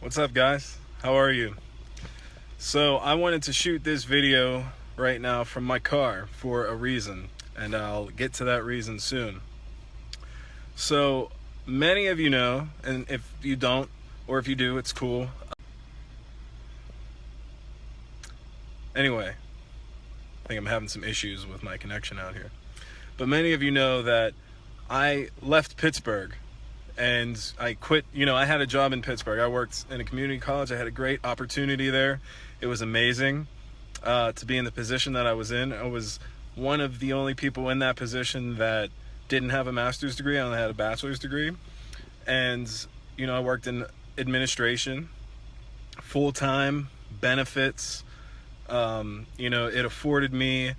What's up, guys? How are you? So I wanted to shoot this video right now from my car for a reason, and I'll get to that reason soon. So many of you know, and if you don't, or if you do, it's cool. Anyway, I think I'm having some issues with my connection out here. But many of you know that I left Pittsburgh and I quit. I had a job in Pittsburgh. I worked in a community college. I had a great opportunity there. It was amazing to be in the position that I was in. I was one of the only people in that position that didn't have a master's degree. I only had a bachelor's degree. And, I worked in administration, full-time, benefits. It afforded me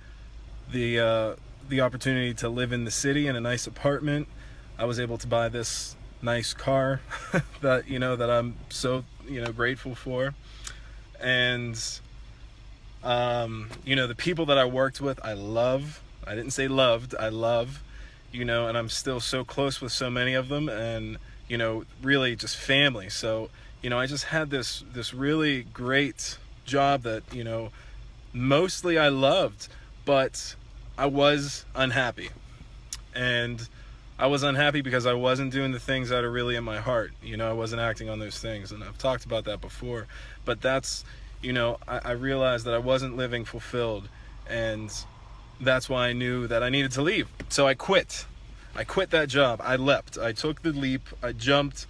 the opportunity to live in the city in a nice apartment. I was able to buy this nice car that I'm so grateful for. And the people that I worked with, I didn't say loved, I love, and I'm still so close with so many of them, and really just family. So I just had this really great job that mostly I loved, but I was unhappy. And I was unhappy because I wasn't doing the things that are really in my heart. I wasn't acting on those things, and I've talked about that before. But that's, I realized that I wasn't living fulfilled, and that's why I knew that I needed to leave. So I quit. I quit that job. I leapt. I took the leap. I jumped.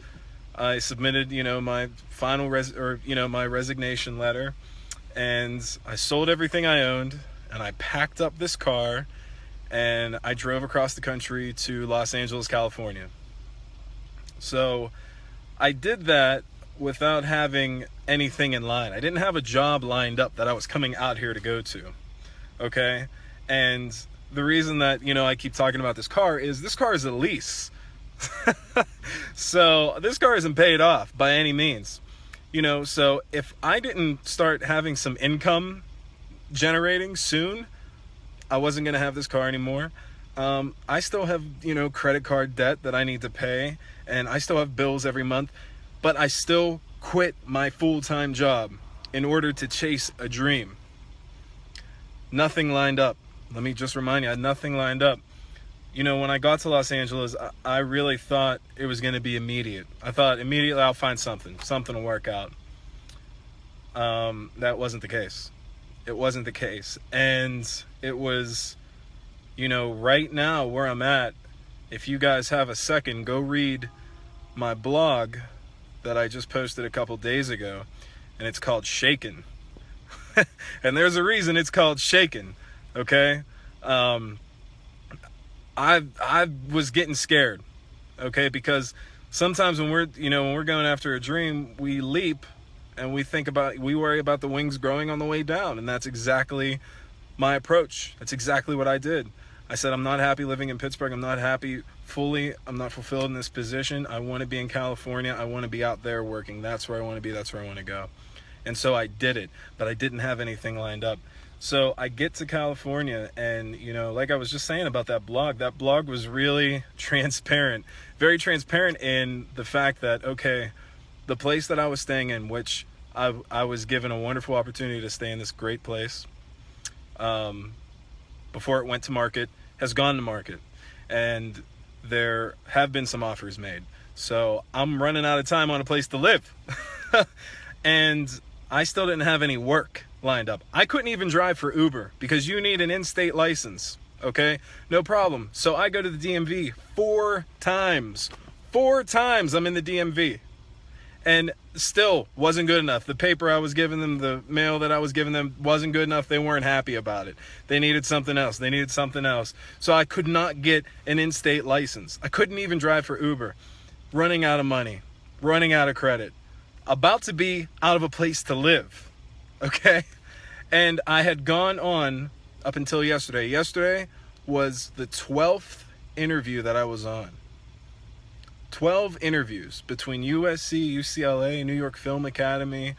I submitted, my final my resignation letter, and I sold everything I owned, and I packed up this car, and I drove across the country to Los Angeles, California. So I did that without having anything in line. I didn't have a job lined up that I was coming out here to go to, okay? And the reason that, I keep talking about this car is a lease. So this car isn't paid off by any means. So if I didn't start having some income generating soon, I wasn't going to have this car anymore. I still have, credit card debt that I need to pay, and I still have bills every month, but I still quit my full-time job in order to chase a dream. Nothing lined up. Let me just remind you, I had nothing lined up. When I got to Los Angeles, I really thought it was going to be immediate. I thought immediately I'll find something will work out. That wasn't the case. It wasn't the case. And it was, right now where I'm at, if you guys have a second, go read my blog that I just posted a couple days ago, and it's called Shaken. And there's a reason it's called Shaken, okay? I was getting scared, okay? Because sometimes when we're going after a dream, we leap and we worry about the wings growing on the way down. And that's exactly my approach. That's exactly what I did. I said, I'm not happy living in Pittsburgh. I'm not happy fully. I'm not fulfilled in this position. I want to be in California. I want to be out there working. That's where I want to be. That's where I want to go. And so I did it, but I didn't have anything lined up. So I get to California, and, like I was just saying about that blog was really transparent, very transparent in the fact that, okay, the place that I was staying in, which I was given a wonderful opportunity to stay in this great place before it went to market, has gone to market. And there have been some offers made. So I'm running out of time on a place to live. And I still didn't have any work lined up. I couldn't even drive for Uber because you need an in-state license, okay? No problem. So I go to the DMV 4 times. 4 times I'm in the DMV. And still wasn't good enough. The paper I was giving them, the mail that I was giving them wasn't good enough. They weren't happy about it. They needed something else. So I could not get an in-state license. I couldn't even drive for Uber. Running out of money. Running out of credit. About to be out of a place to live. Okay? And I had gone on up until yesterday. Yesterday was the 12th interview that I was on. 12 interviews between USC, UCLA, New York Film Academy,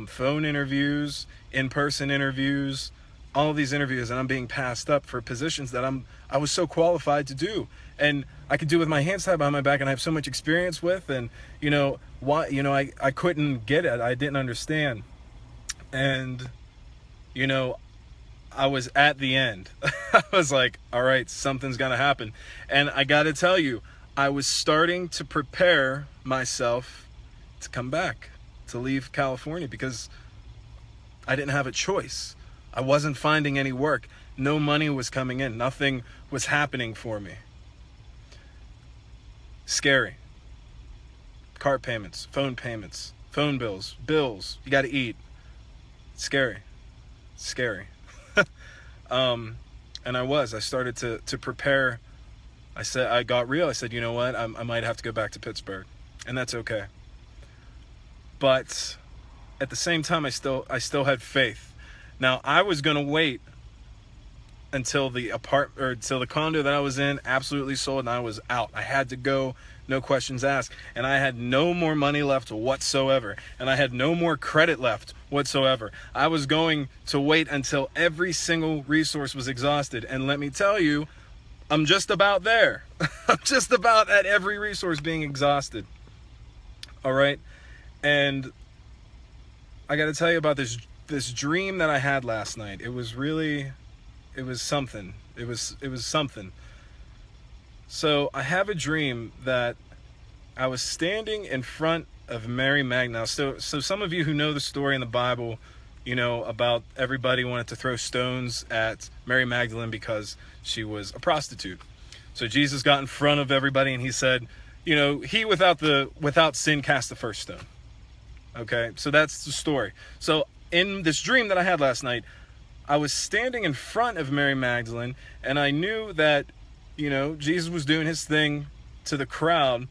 phone interviews, in-person interviews, all of these interviews and I'm being passed up for positions that I was so qualified to do, and I could do with my hands tied behind my back, and I have so much experience with, and why, I couldn't get it. I didn't understand. And I was at the end. I was like, all right, something's gonna happen. And I gotta tell you, I was starting to prepare myself to come back, to leave California, because I didn't have a choice. I wasn't finding any work. No money was coming in. Nothing was happening for me. Scary. Car payments, phone bills, you gotta eat. Scary. And I started to prepare. I got real. I said, you know what? I might have to go back to Pittsburgh, and that's okay. But at the same time, I still had faith. Now, I was going to wait until the condo that I was in absolutely sold and I was out. I had to go, no questions asked. And I had no more money left whatsoever. And I had no more credit left whatsoever. I was going to wait until every single resource was exhausted. And let me tell you, I'm just about there. I'm just about at every resource being exhausted. All right. And I got to tell you about this dream that I had last night. It was something. It was something. So I have a dream that I was standing in front of Mary Magdalene. So some of you who know the story in the Bible, about everybody wanted to throw stones at Mary Magdalene because she was a prostitute. So Jesus got in front of everybody and he said, he without sin cast the first stone. Okay, so that's the story. So in this dream that I had last night, I was standing in front of Mary Magdalene, and I knew that, Jesus was doing his thing to the crowd,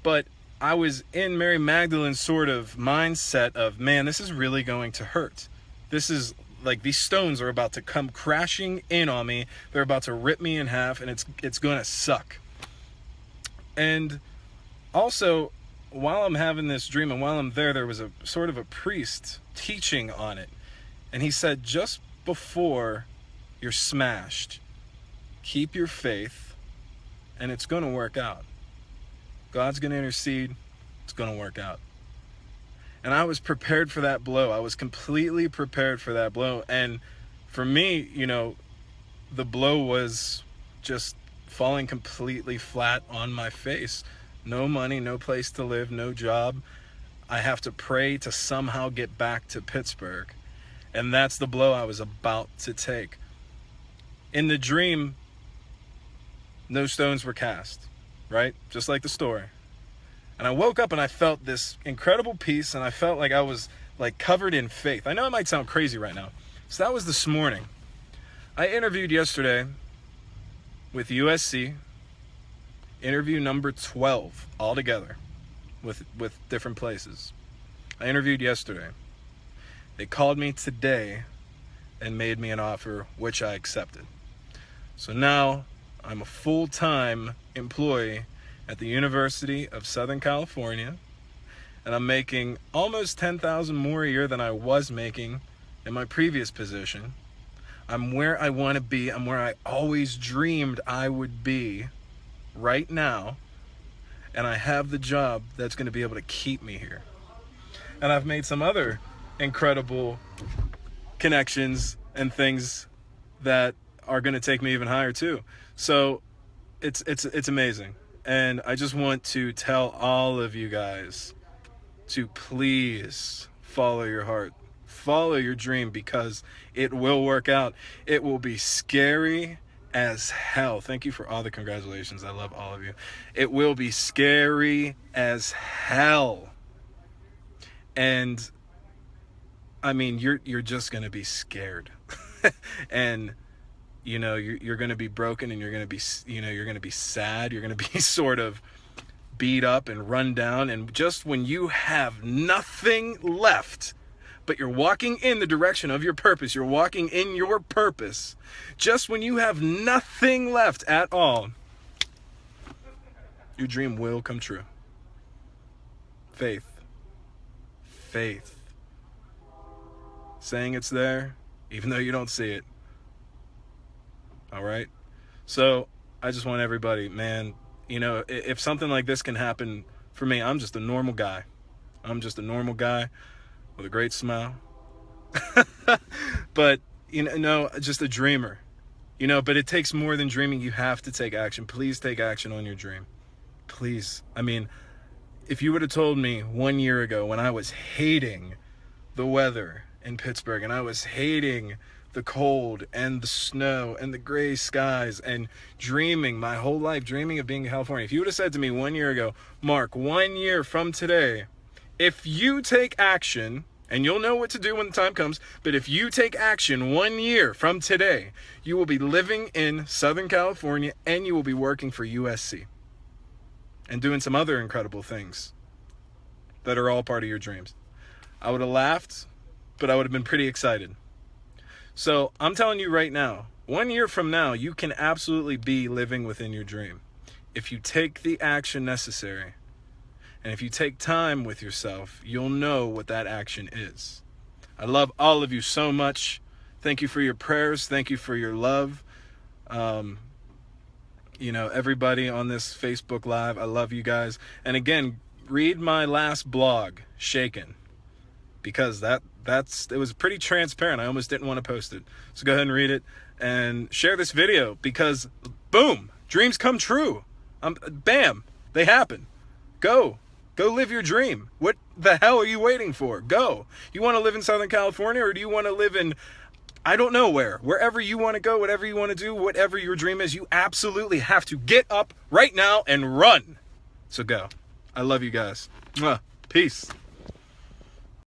but I was in Mary Magdalene's sort of mindset of, man, this is really going to hurt. This is like, these stones are about to come crashing in on me. They're about to rip me in half, and it's going to suck. And also, while I'm having this dream and while I'm there was a sort of a priest teaching on it. And he said, just before you're smashed, keep your faith and it's going to work out. God's going to intercede. It's going to work out. And I was prepared for that blow. I was completely prepared for that blow. And for me, the blow was just falling completely flat on my face. No money, no place to live, no job. I have to pray to somehow get back to Pittsburgh. And that's the blow I was about to take. In the dream, no stones were cast, right? Just like the story. And I woke up and I felt this incredible peace, and I felt like I was like covered in faith. I know it might sound crazy right now. So that was this morning. I interviewed yesterday with USC. Interview number 12 altogether with different places. I interviewed yesterday. They called me today and made me an offer, which I accepted. So now I'm a full-time employee at the University of Southern California, and I'm making almost $10,000 more a year than I was making in my previous position. I'm where I want to be. I'm where I always dreamed I would be right now, and I have the job that's going to be able to keep me here. And I've made some other incredible connections and things that are going to take me even higher too. So it's amazing. And I just want to tell all of you guys to please follow your heart, follow your dream, because it will work out. It will be scary as hell. Thank you for all the congratulations. I love all of you. It will be scary as hell. And I mean, you're just going to be scared. And you're going to be broken, and you're going to be you're going to be sad. You're going to be sort of beat up and run down, and just when you have nothing left, but you're walking in the direction of your purpose, you're walking in your purpose, just when you have nothing left at all, your dream will come true. Faith. Saying it's there, even though you don't see it. All right. So I just want everybody, man, if something like this can happen for me, I'm just a normal guy. I'm just a normal guy with a great smile. But, no, just a dreamer. But it takes more than dreaming. You have to take action. Please take action on your dream. Please. I mean, if you would have told me 1 year ago when I was hating the weather in Pittsburgh and I was hating the cold and the snow and the gray skies and dreaming my whole life, dreaming of being in California. If you would have said to me 1 year ago, Mark, 1 year from today, if you take action, and you'll know what to do when the time comes, but if you take action 1 year from today, you will be living in Southern California and you will be working for USC and doing some other incredible things that are all part of your dreams. I would have laughed, but I would have been pretty excited. So I'm telling you right now, 1 year from now, you can absolutely be living within your dream. If you take the action necessary, and if you take time with yourself, you'll know what that action is. I love all of you so much. Thank you for your prayers. Thank you for your love. Everybody on this Facebook Live, I love you guys. And again, read my last blog, Shaken, because it was pretty transparent. I almost didn't want to post it. So go ahead and read it and share this video because, boom, dreams come true. Bam, they happen. Go live your dream. What the hell are you waiting for? Go. You want to live in Southern California, or do you want to live in, I don't know wherever you want to go, whatever you want to do, whatever your dream is, you absolutely have to get up right now and run. So go. I love you guys. Peace.